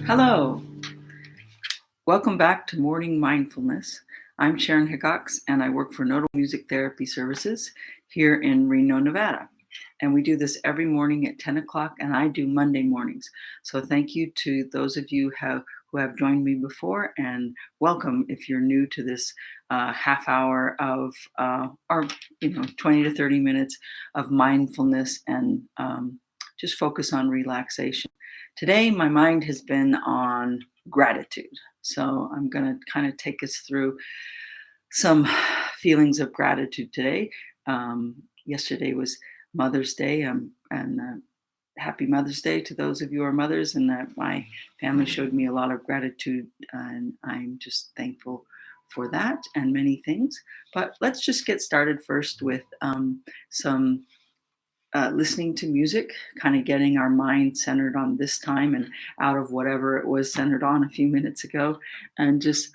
Hello, welcome back to Morning Mindfulness. I'm Sharon Hickox and I work for Nodal Music Therapy Services here in Reno, Nevada. And we do this every morning at 10 o'clock and I do Monday mornings. So thank you to those of you who have joined me before, and welcome if you're new to this half hour of, or 20 to 30 minutes of mindfulness and just focus on relaxation. Today, my mind has been on gratitude. So I'm going to kind of take us through some feelings of gratitude today. Yesterday was Mother's Day, and happy Mother's Day to those of you who are mothers, and that my family showed me a lot of gratitude, and I'm just thankful for that and many things. But let's just get started first with some listening to music, kind of getting our mind centered on this time and out of whatever it was centered on a few minutes ago, and just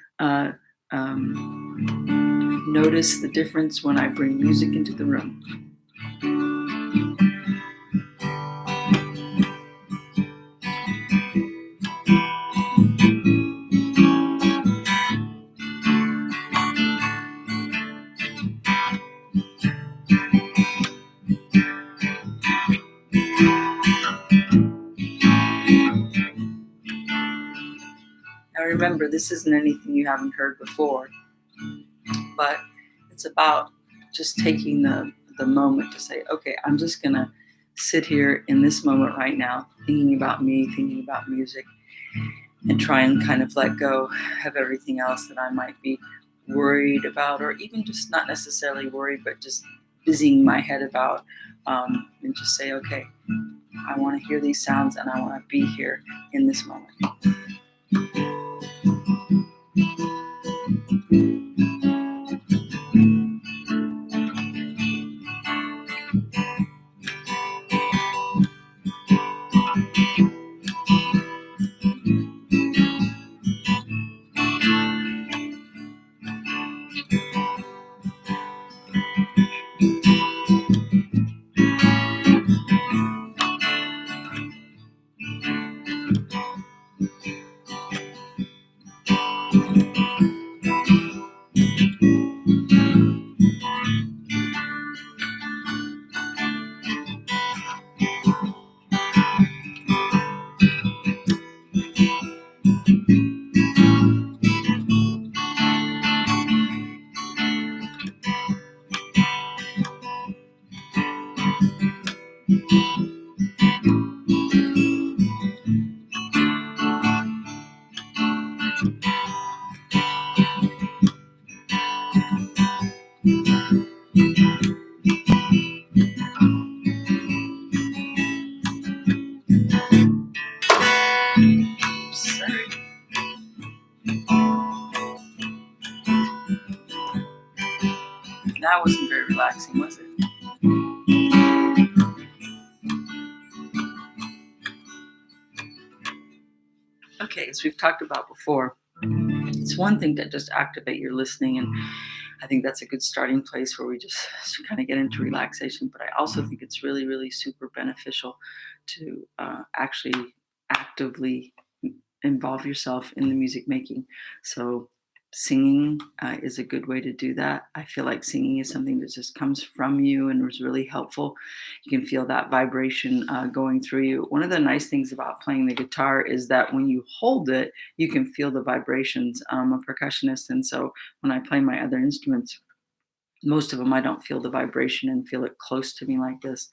notice the difference when I bring music into the room. Now remember, this isn't anything you haven't heard before, but it's about just taking the moment to say, okay, I'm just going to sit here in this moment right now, thinking about me, thinking about music, and try and kind of let go of everything else that I might be worried about, or even just not necessarily worried, but just busying my head about, and just say, okay, I want to hear these sounds and I want to be here in this moment. Sorry. That wasn't very relaxing, was it? Okay, as we've talked about before, it's one thing to just activate your listening, and I think that's a good starting place where we just kind of get into relaxation. But I also think it's really, really super beneficial to actually actively involve yourself in the music making. So singing is a good way to do that. I feel like singing is something that just comes from you and is really helpful. You can feel that vibration going through you. One of the nice things about playing the guitar is that when you hold it, you can feel the vibrations. I'm a percussionist, and so when I play my other instruments, most of them I don't feel the vibration and feel it close to me like this.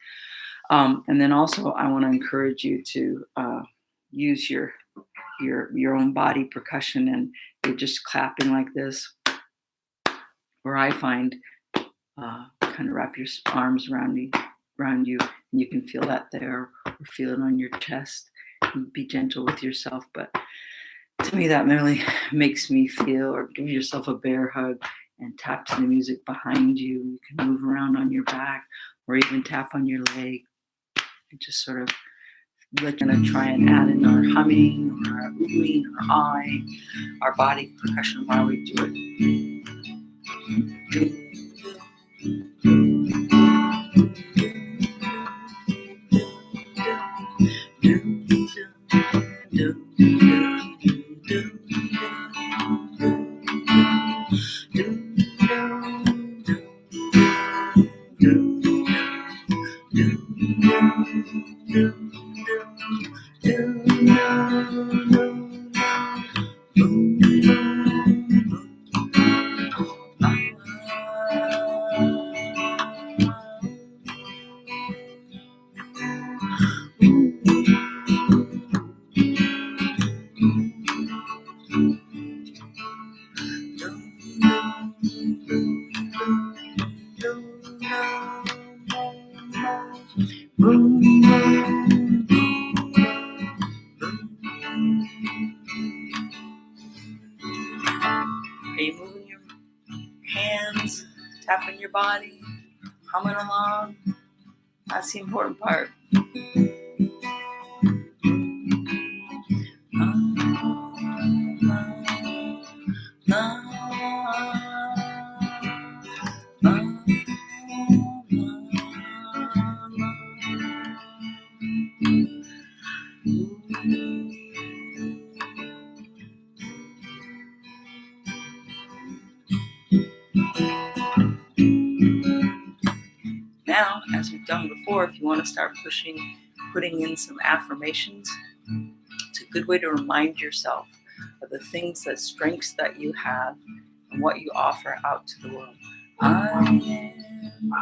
And then also I want to encourage you to use your own body percussion, and you're just clapping like this, where I find kind of wrap your arms around you, and you can feel that there, or feel it on your chest, and be gentle with yourself. But to me, that really makes me feel, or give yourself a bear hug and tap to the music behind you. You can move around on your back, or even tap on your leg, and just sort of, we're going to try and add in our humming or our oohing or awing, our body percussion while we do it. Are you moving your hands, tapping your body, humming along? That's the important part. Now, as we've done before, if you want to start putting in some affirmations, it's a good way to remind yourself of the things, that strengths that you have and what you offer out to the world. I am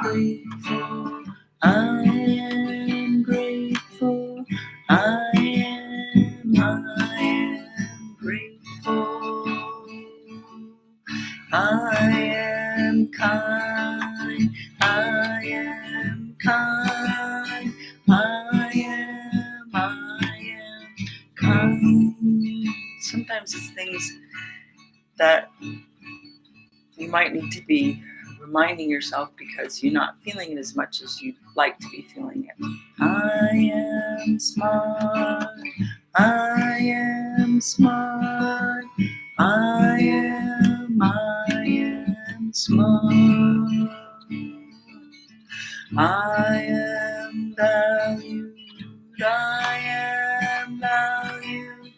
grateful. I am grateful. I am grateful. I am kind. I am kind. I am kind. Sometimes it's things that you might need to be reminding yourself because you're not feeling it as much as you'd like to be feeling it. I am smart. I am smart. I am smart. I am valued. I am valued.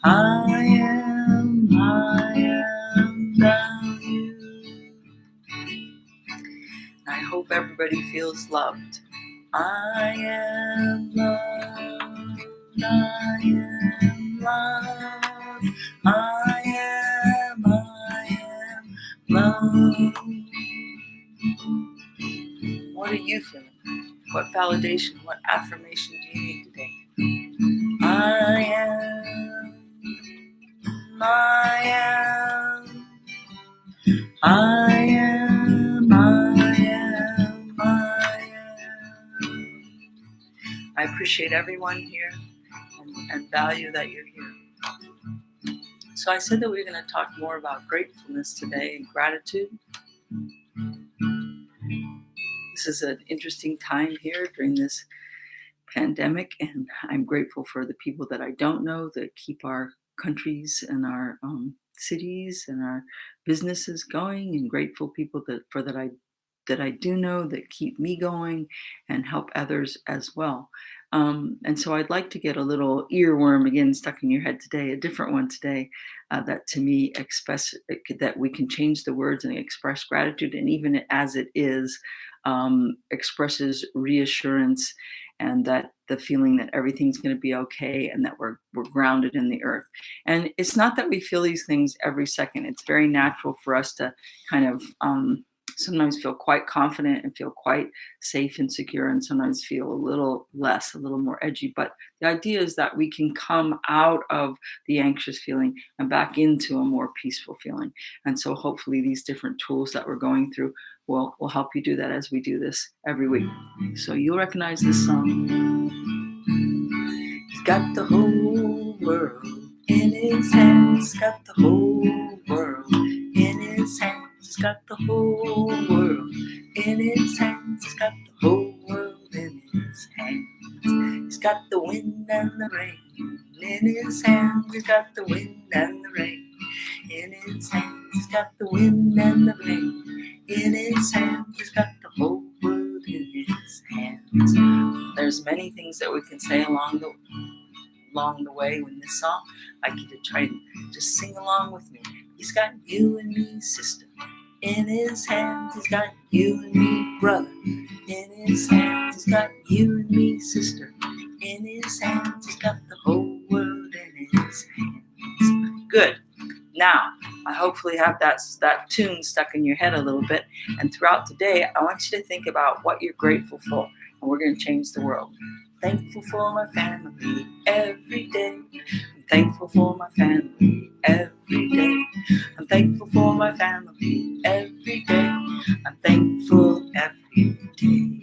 I am valued. I hope everybody feels loved. I am loved. I am loved. I am loved. What are you feeling? What validation, what affirmation do you need today? I am. I appreciate everyone here and value that you're here. So I said that we were going to talk more about gratefulness today and gratitude. This is an interesting time here during this pandemic, and I'm grateful for the people that I don't know that keep our countries and our cities and our businesses going, and grateful people that I do know that keep me going and help others as well. And so I'd like to get a little earworm again stuck in your head today, a different one today, that to me that we can change the words and express gratitude, and even as it is, expresses reassurance and that the feeling that everything's going to be okay and that we're grounded in the earth. And it's not that we feel these things every second. It's very natural for us to kind of sometimes feel quite confident and feel quite safe and secure, and sometimes feel a little less, a little more edgy. But the idea is that we can come out of the anxious feeling and back into a more peaceful feeling. And so hopefully these different tools that we're going through will help you do that as we do this every week. So you'll recognize this song. He's got the whole world in his hands. He's got the whole world in his hands. He's got the whole world in his hands. He's got the whole world in his hands. He's got the wind and the rain in his hands. He's got the wind and the rain in his hands. He's got the wind and the rain in his hands. He's got the whole world in his hands. There's many things that we can say along the way in this song. I'd like you to try and just sing along with me. He's got you and me, sister, in his hands. He's got you and me, brother, in his hands. He's got you and me, sister, hopefully have that tune stuck in your head a little bit. And throughout the day, I want you to think about what you're grateful for, and we're going to change the world. Thankful for my family every day. I'm thankful for my family every day. I'm thankful for my family every day. I'm thankful every day.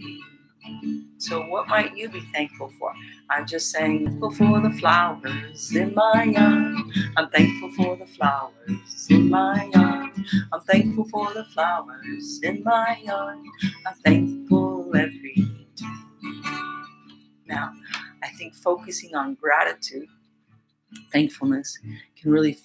So what might you be thankful for? I'm just saying, thankful for the flowers in my yard. I'm thankful for the flowers in my yard. I'm thankful for the flowers in my yard. I'm thankful every day. Now, I think focusing on gratitude, thankfulness, can really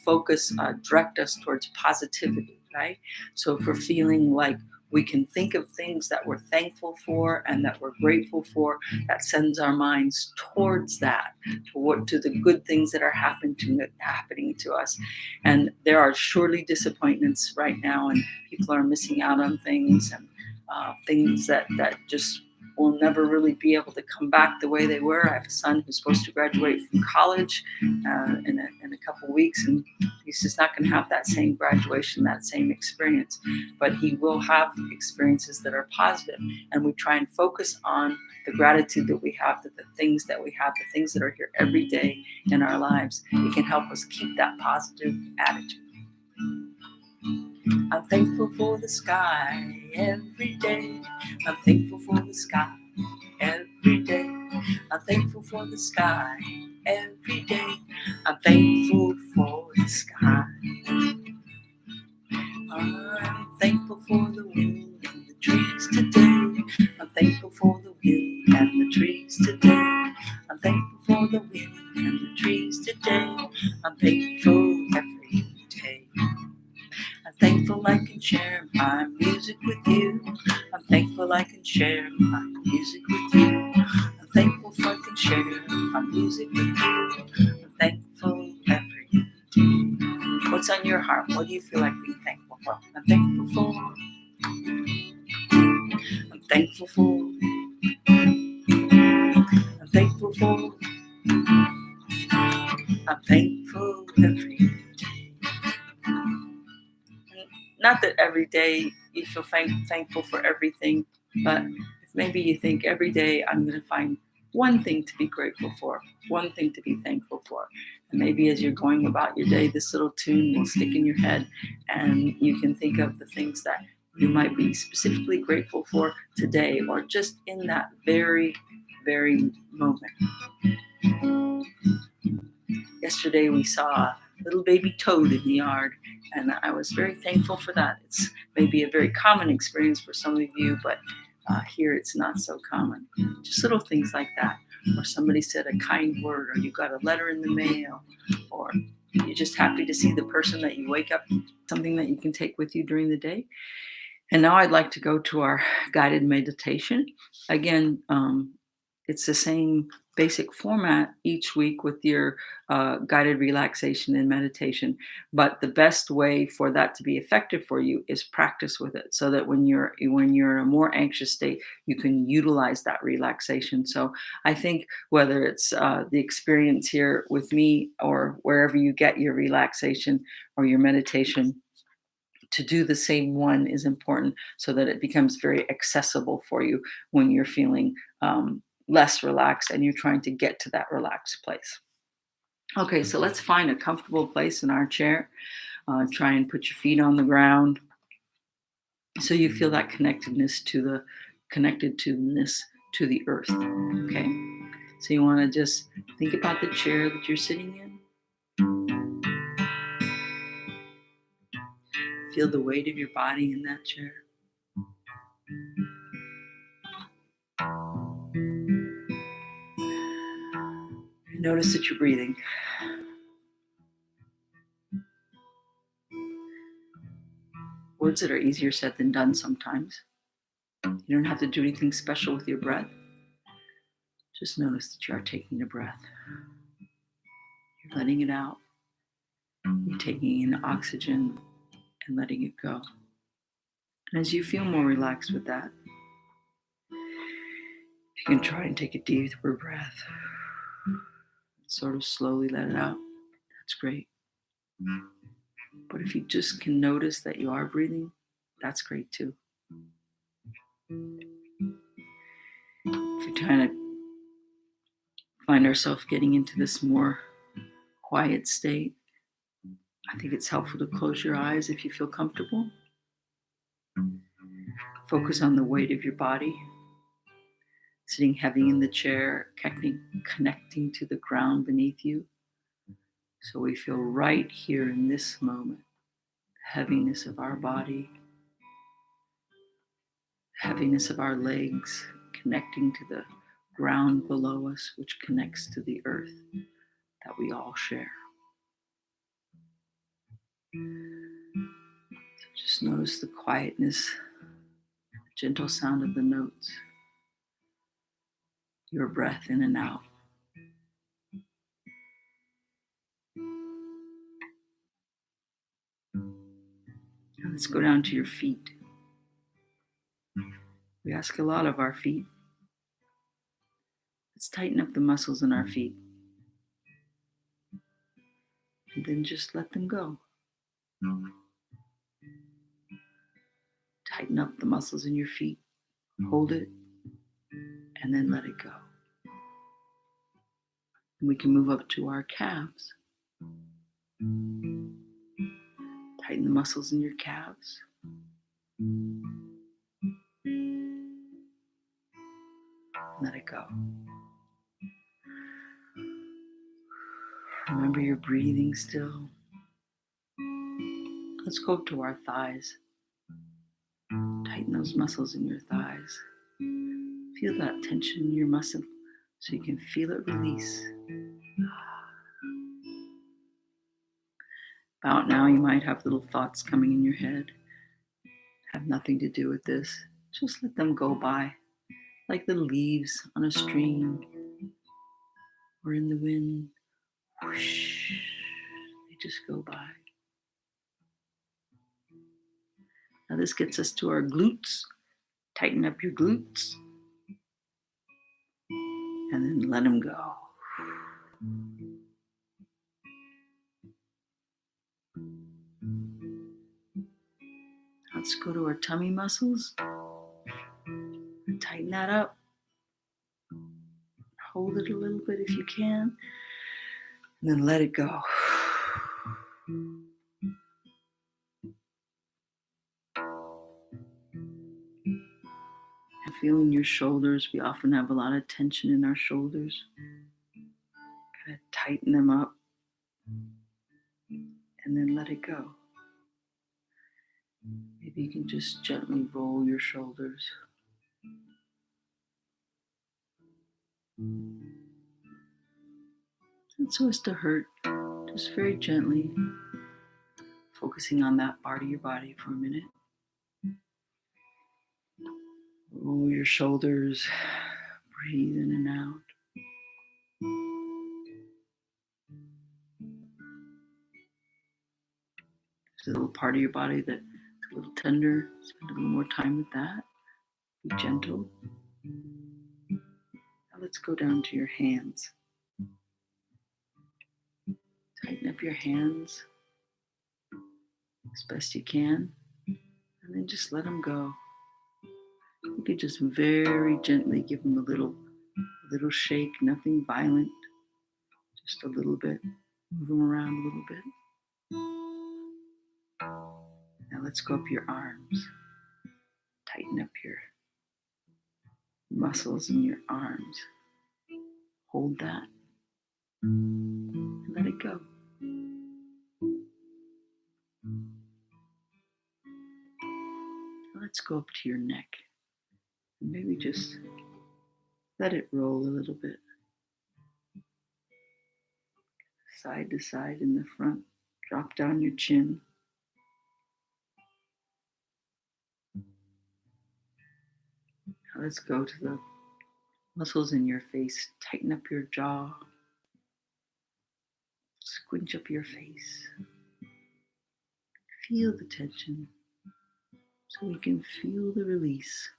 direct us towards positivity, right? So if we're feeling like we can think of things that we're thankful for and that we're grateful for, that sends our minds towards that, to the good things that are happening to us. And there are surely disappointments right now, and people are missing out on things, and things that just will never really be able to come back the way they were. I have a son who's supposed to graduate from college in a couple weeks, and he's just not going to have that same graduation, that same experience. But he will have experiences that are positive, and we try and focus on the gratitude that we have, the things that we have, the things that are here every day in our lives. It can help us keep that positive attitude. I'm thankful for the sky every day. I'm thankful for the sky every day. I'm thankful for the sky every day. I'm thankful for the sky. I'm thankful for the wind and the trees today. I'm thankful for the wind and the trees today. I'm thankful for the wind and the trees today. I'm thankful every day. I'm thankful I can share my music with you. I'm thankful I can share my music with you. I'm thankful I can share my music with you. I'm thankful every day. What's on your heart? What do you feel like being thankful for? I'm thankful for. I'm thankful for. I'm thankful for. I'm thankful every day. Not that every day you feel thankful for everything, but if maybe you think every day I'm going to find one thing to be grateful for, one thing to be thankful for. And maybe as you're going about your day, this little tune will stick in your head, and you can think of the things that you might be specifically grateful for today, or just in that very, very moment. Yesterday we saw a little baby toad in the yard, and I was very thankful for that. It's maybe a very common experience for some of you, but here it's not so common. Just little things like that, or somebody said a kind word, or you got a letter in the mail, or you're just happy to see the person that you wake up, something that you can take with you during the day. And now I'd like to go to our guided meditation. Again, it's the same basic format each week with your guided relaxation and meditation. But the best way for that to be effective for you is practice with it, so that when you're in a more anxious state, you can utilize that relaxation. So I think whether it's the experience here with me or wherever you get your relaxation or your meditation, to do the same one is important, so that it becomes very accessible for you when you're feeling less relaxed and you're trying to get to that relaxed place. Okay, so let's find a comfortable place in our chair. Try and put your feet on the ground so you feel that connectedness to the earth. Okay, so you want to just think about the chair that you're sitting in. Feel the weight of your body in that chair. Notice that you're breathing. Words that are easier said than done sometimes. You don't have to do anything special with your breath. Just notice that you are taking a breath. You're letting it out. You're taking in oxygen and letting it go. And as you feel more relaxed with that, you can try and take a deeper breath. Sort of slowly let it out. That's great. But if you just can notice that you are breathing, that's great too. If you're trying to find ourselves getting into this more quiet state, I think it's helpful to close your eyes if you feel comfortable. Focus on the weight of your body, sitting heavy in the chair, connecting to the ground beneath you. So we feel right here in this moment, the heaviness of our body, the heaviness of our legs, connecting to the ground below us, which connects to the earth that we all share. So just notice the quietness, the gentle sound of the notes, your breath in and out. Now let's go down to your feet. We ask a lot of our feet. Let's tighten up the muscles in our feet. And then just let them go. Tighten up the muscles in your feet. Hold it. And then let it go. And we can move up to our calves. Tighten the muscles in your calves. Let it go. Remember your breathing still. Let's go up to our thighs. Tighten those muscles in your thighs. Feel that tension in your muscle so you can feel it release. About now, you might have little thoughts coming in your head. Have nothing to do with this. Just let them go by, like the leaves on a stream or in the wind. Whoosh, they just go by. Now this gets us to our glutes. Tighten up your glutes. And then let them go. Let's go to our tummy muscles. Tighten that up. Hold it a little bit if you can. And then let it go. And feeling your shoulders. We often have a lot of tension in our shoulders. Kind of tighten them up. And then let it go. Maybe you can just gently roll your shoulders. Not so as to hurt, just very gently, focusing on that part of your body for a minute. Roll your shoulders, breathe in and out. There's a little part of your body that's a little tender. Spend a little more time with that. Be gentle. Now let's go down to your hands. Tighten up your hands as best you can. And then just let them go. You could just very gently give them a little shake, nothing violent. Just a little bit. Move them around a little bit. Now let's go up your arms. Tighten up your muscles in your arms. Hold that. And let it go. Now let's go up to your neck. And maybe just let it roll a little bit. Side to side in the front. Drop down your chin. Now let's go to the muscles in your face. Tighten up your jaw. Squinch up your face. Feel the tension so we can feel the release.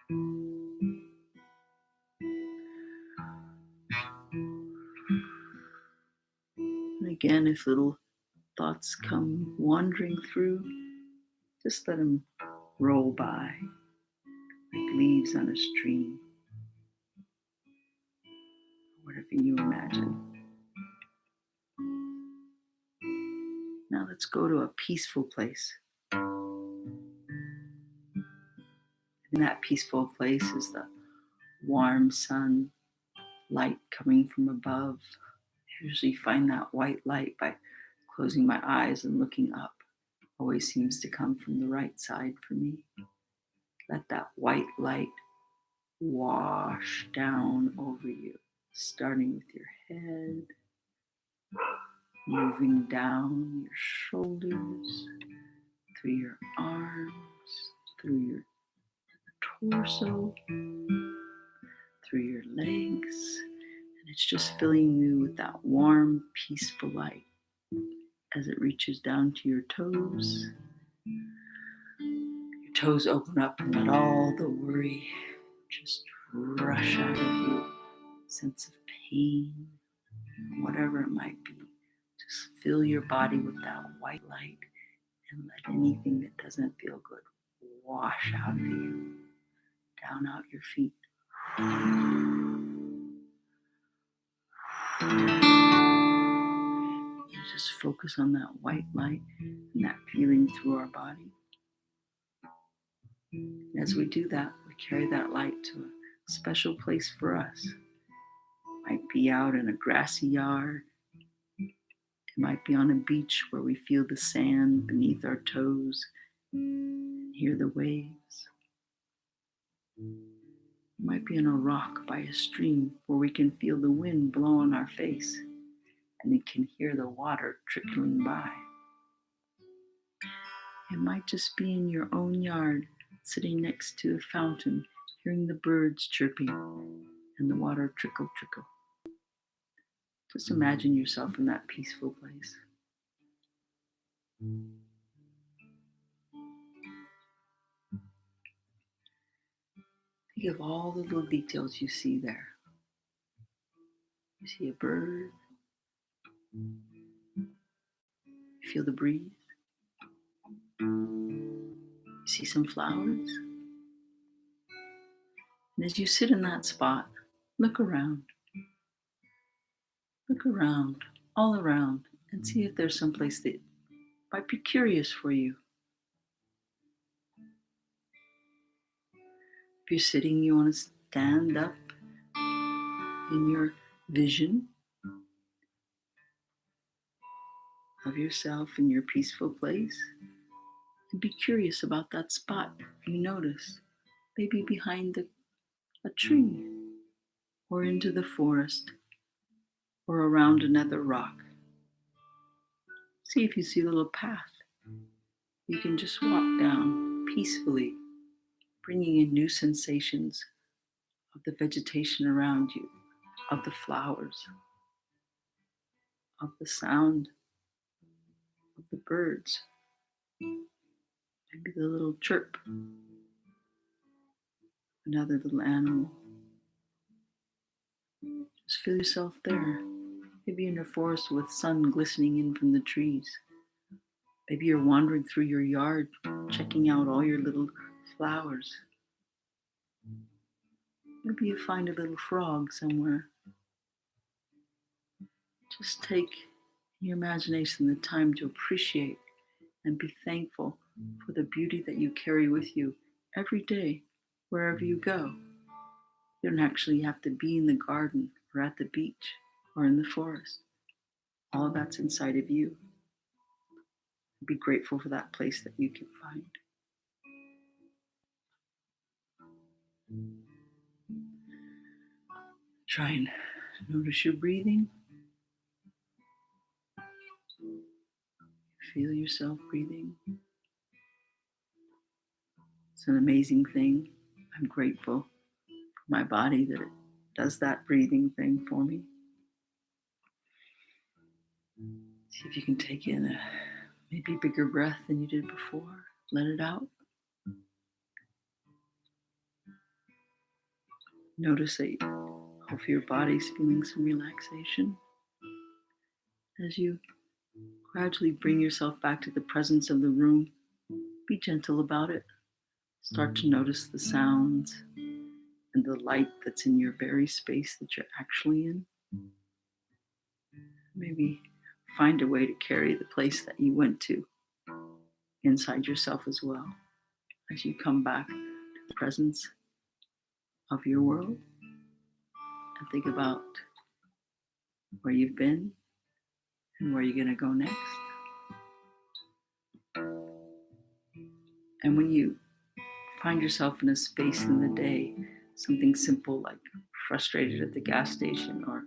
And again, if little thoughts come wandering through, just let them roll by like leaves on a stream, whatever you imagine. Now let's go to a peaceful place. In that peaceful place is the warm sun, light coming from above. I usually find that white light by closing my eyes and looking up. Always seems to come from the right side for me. Let that white light wash down over you, starting with your head, moving down your shoulders, through your arms, through your torso, through your legs, and it's just filling you with that warm, peaceful light as it reaches down to your toes. Your toes open up and let all the worry just rush out of you. Sense of pain, whatever it might be. Just fill your body with that white light and let anything that doesn't feel good wash out of you, down out your feet. You just focus on that white light and that feeling through our body. And as we do that, we carry that light to a special place for us. It might be out in a grassy yard. It might be on a beach where we feel the sand beneath our toes, hear the waves. It might be on a rock by a stream where we can feel the wind blow on our face and we can hear the water trickling by. It might just be in your own yard, sitting next to a fountain, hearing the birds chirping and the water trickle, trickle. Just imagine yourself in that peaceful place. Think of all the little details you see there. You see a bird. You feel the breeze. You see some flowers. And as you sit in that spot, look around. Look around, all around, and see if there's someplace that might be curious for you. If you're sitting, you want to stand up in your vision of yourself in your peaceful place and be curious about that spot you notice, maybe behind a tree or into the forest or around another rock. See if you see a little path you can just walk down peacefully, bringing in new sensations of the vegetation around you, of the flowers, of the sound of the birds, maybe the little chirp, another little animal. Just feel yourself there, maybe in a forest with sun glistening in from the trees. Maybe you're wandering through your yard, checking out all your little flowers. Maybe you find a little frog somewhere. Just take in your imagination the time to appreciate and be thankful for the beauty that you carry with you every day, wherever you go. You don't actually have to be in the garden or at the beach or in the forest. All of that's inside of you. Be grateful for that place that you can find. Try and notice your breathing. Feel yourself breathing. It's an amazing thing. I'm grateful for my body that it does that breathing thing for me. See if you can take in a maybe bigger breath than you did before. Let it out. Notice that hopefully your body's feeling some relaxation as you Gradually bring yourself back to the presence of the room. Be gentle about it. Start to notice the sounds and the light that's in your very space that you're actually in. Maybe find a way to carry the place that you went to inside yourself as well as you come back to the presence of your world and think about where you've been and where you're going to go next. And when you find yourself in a space in the day, something simple like frustrated at the gas station or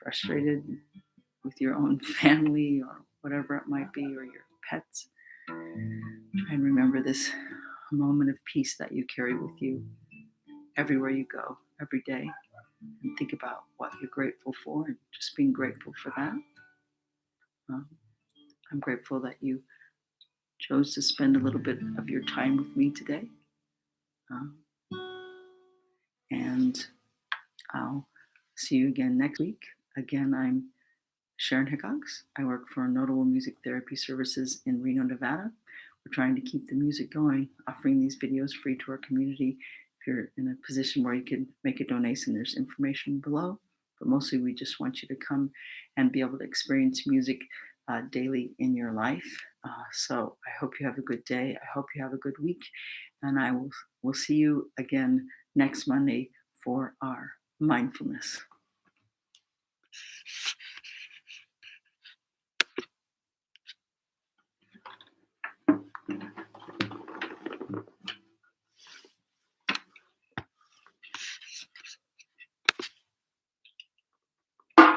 frustrated with your own family or whatever it might be, or your pets, try and remember this moment of peace that you carry with you everywhere you go, every day, and think about what you're grateful for and just being grateful for that. I'm grateful that you chose to spend a little bit of your time with me today. And I'll see you again next week. Again, I'm Sharon Hickox. I work for Notable Music Therapy Services in Reno, Nevada. We're trying to keep the music going, offering these videos free to our community. If you're in a position where you can make a donation, there's information below. But mostly we just want you to come and be able to experience music daily in your life. So I hope you have a good day. I hope you have a good week. And I will see you again next Monday for our mindfulness.